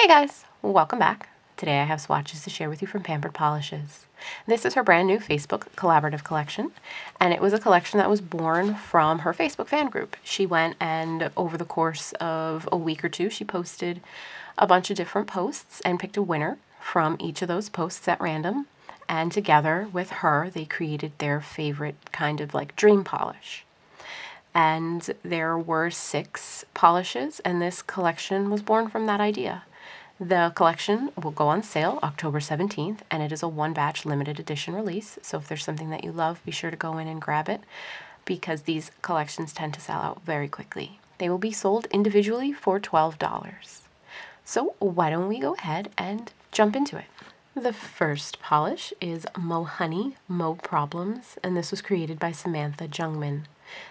Hey guys, welcome back. Today I have swatches to share with you from Pampered Polishes. This is her brand new Facebook collaborative collection, and it was a collection that was born from her Facebook fan group. She went and over the course of a week or two, she posted a bunch of different posts and picked a winner from each of those posts at random. And together with her, they created their favorite kind of like dream polish. And there were 6 polishes, and this collection was born from that idea. The collection will go on sale October 17th, and it is a one-batch limited edition release. So if there's something that you love, be sure to go in and grab it, because these collections tend to sell out very quickly. They will be sold individually for $12. So why don't we go ahead and jump into it? The first polish is Mo Honey, Mo Problems, and this was created by Samantha Jungman.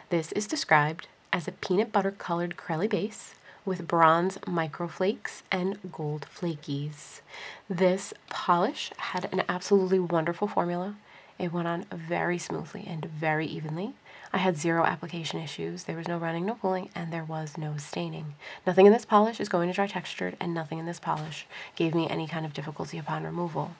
This is described as a peanut butter colored crelly base with bronze microflakes and gold flakies. This polish had an absolutely wonderful formula. It went on very smoothly and very evenly. I had 0 application issues. There was no running, no pulling, and there was no staining. Nothing in this polish is going to dry textured, and nothing in this polish gave me any kind of difficulty upon removal.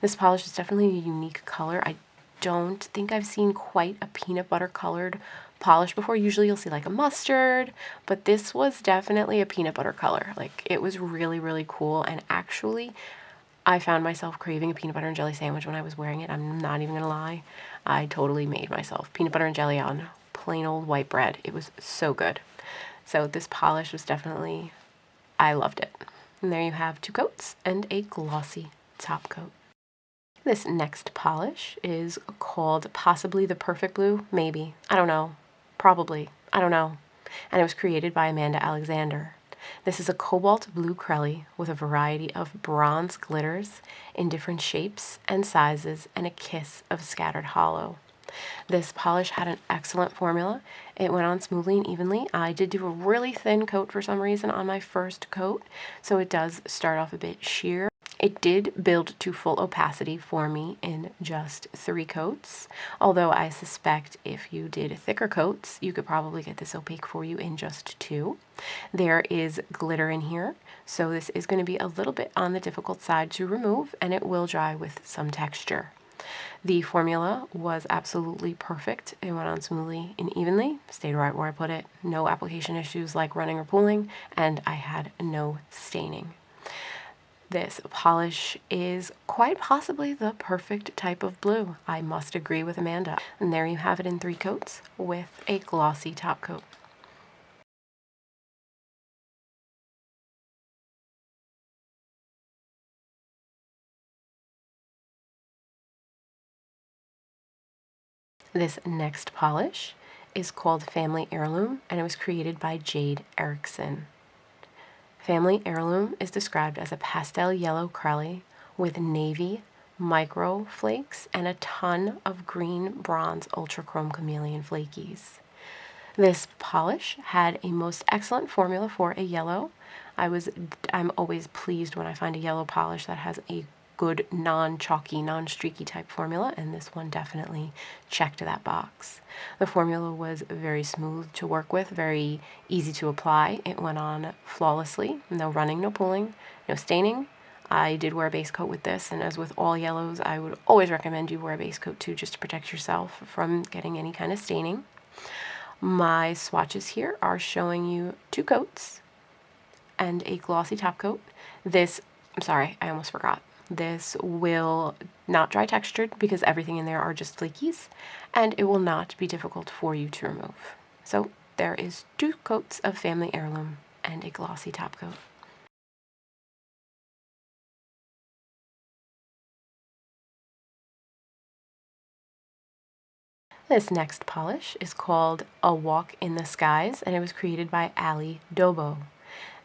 This polish is definitely a unique color. I don't think I've seen quite a peanut butter colored polish before. Usually you'll see like a mustard, but this was definitely a peanut butter color. Like, it was really, really cool, and actually I found myself craving a peanut butter and jelly sandwich when I was wearing it. I'm not even gonna lie. I totally made myself peanut butter and jelly on plain old white bread. It was so good. So this polish was definitely, I loved it. And there you have 2 coats and a glossy top coat. This next polish is called Possibly the Perfect Blue. Maybe. I don't know. Probably. I don't know. And it was created by Amanda Alexander. This is a cobalt blue crelly with a variety of bronze glitters in different shapes and sizes and a kiss of scattered hollow. This polish had an excellent formula. It went on smoothly and evenly. I did do a really thin coat for some reason on my first coat, so it does start off a bit sheer. It did build to full opacity for me in just 3 coats, although I suspect if you did thicker coats, you could probably get this opaque for you in just 2. There is glitter in here, so this is going to be a little bit on the difficult side to remove, and it will dry with some texture. The formula was absolutely perfect. It went on smoothly and evenly, stayed right where I put it, no application issues like running or pooling, and I had no staining. This polish is quite possibly the perfect type of blue. I must agree with Amanda. And there you have it in 3 coats with a glossy top coat. This next polish is called Family Heirloom, and it was created by Jade Erickson. Family Heirloom is described as a pastel yellow crelly with navy micro flakes and a ton of green bronze ultra chrome chameleon flakies. This polish had a most excellent formula for a yellow. I'm always pleased when I find a yellow polish that has a good non-chalky, non-streaky type formula, and this one definitely checked that box. The formula was very smooth to work with, very easy to apply. It went on flawlessly, no running, no pulling, no staining. I did wear a base coat with this, and as with all yellows, I would always recommend you wear a base coat too, just to protect yourself from getting any kind of staining. My swatches here are showing you 2 coats and a glossy top coat. I'm sorry, I almost forgot. This will not dry textured because everything in there are just flakies, and it will not be difficult for you to remove. So there is 2 coats of Family Heirloom and a glossy top coat. This next polish is called A Walk in the Skies, and it was created by Ali Dobo.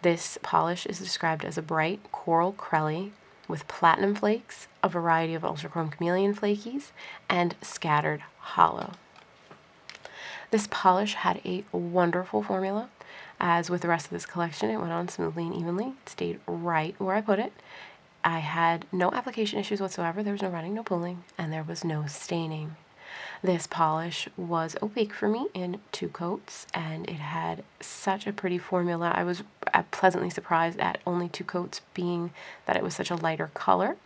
This polish is described as a bright coral crelly with platinum flakes, a variety of ultra chrome chameleon flakies, and scattered hollow. This polish had a wonderful formula. As with the rest of this collection, it went on smoothly and evenly. It stayed right where I put it. I had no application issues whatsoever. There was no running, no pulling, and there was no staining. This polish was opaque for me in 2 coats, and it had such a pretty formula. I was pleasantly surprised at only 2 coats, being that it was such a lighter color,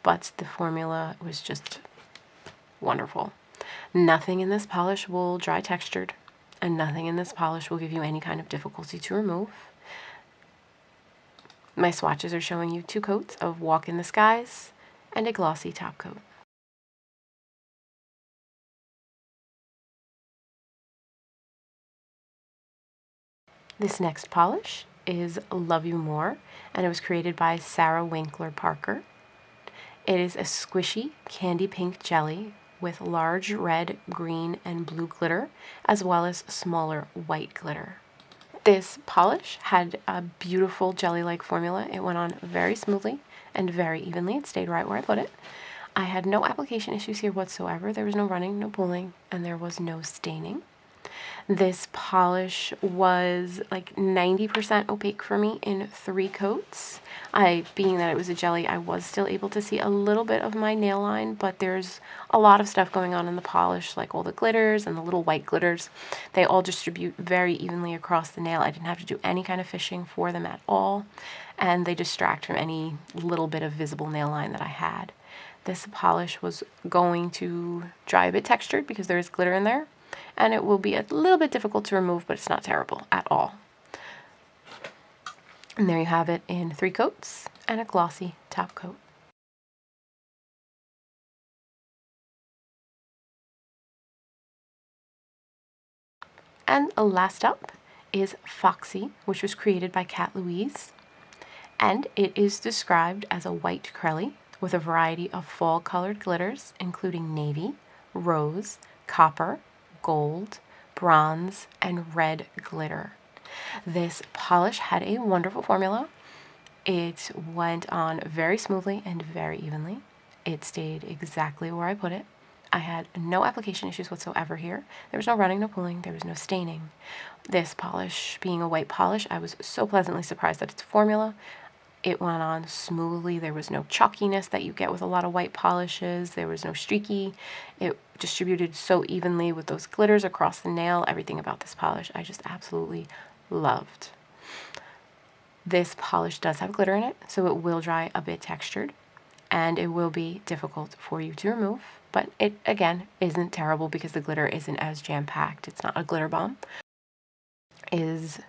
but the formula was just wonderful. Nothing in this polish will dry textured, and nothing in this polish will give you any kind of difficulty to remove. My swatches are showing you 2 coats of Walk in the Skies and a glossy top coat. This next polish is Love You More, and it was created by Sarah Winkler Parker. It is a squishy candy pink jelly with large red, green, and blue glitter, as well as smaller white glitter. This polish had a beautiful jelly-like formula. It went on very smoothly and very evenly. It stayed right where I put it. I had no application issues here whatsoever. There was no running, no pooling, and there was no staining. This polish was like 90% opaque for me in 3 coats. Being that it was a jelly, I was still able to see a little bit of my nail line, but there's a lot of stuff going on in the polish, like all the glitters and the little white glitters. They all distribute very evenly across the nail. I didn't have to do any kind of fishing for them at all, and they distract from any little bit of visible nail line that I had. This polish was going to dry a bit textured because there is glitter in there, and it will be a little bit difficult to remove, but it's not terrible at all. And there you have it in 3 coats and a glossy top coat. And last up is Foxy, which was created by Kat Louise, and it is described as a white crelly with a variety of fall colored glitters, including navy, rose, copper, gold, bronze, and red glitter. This polish had a wonderful formula. It went on very smoothly and very evenly. It stayed exactly where I put it. I had no application issues whatsoever here. There was no running, no pooling, there was no staining. This polish, being a white polish, I was so pleasantly surprised at its formula. It went on smoothly. There was no chalkiness that you get with a lot of white polishes. There was no streaky. It distributed so evenly with those glitters across the nail. Everything about this polish I just absolutely loved. This polish does have glitter in it, so it will dry a bit textured, and it will be difficult for you to remove, but it, again, isn't terrible because the glitter isn't as jam-packed. It's not a glitter bomb. It is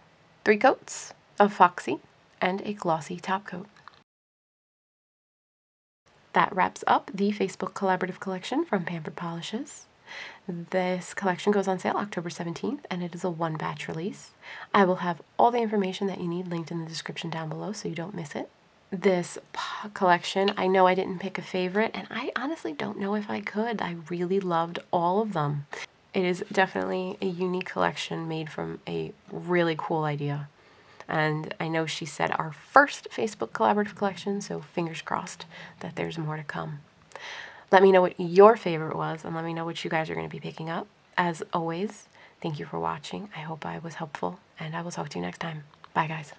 3 coats of Foxy and a glossy top coat. That wraps up the Facebook collaborative collection from Pampered Polishes. This collection goes on sale October 17th, and it is a 1-batch release. I will have all the information that you need linked in the description down below so you don't miss it. This collection, I know I didn't pick a favorite, and I honestly don't know if I could. I really loved all of them. It is definitely a unique collection made from a really cool idea. And I know she said our first Facebook collaborative collection, so fingers crossed that there's more to come. Let me know what your favorite was, and let me know what you guys are going to be picking up. As always, thank you for watching. I hope I was helpful, and I will talk to you next time. Bye, guys.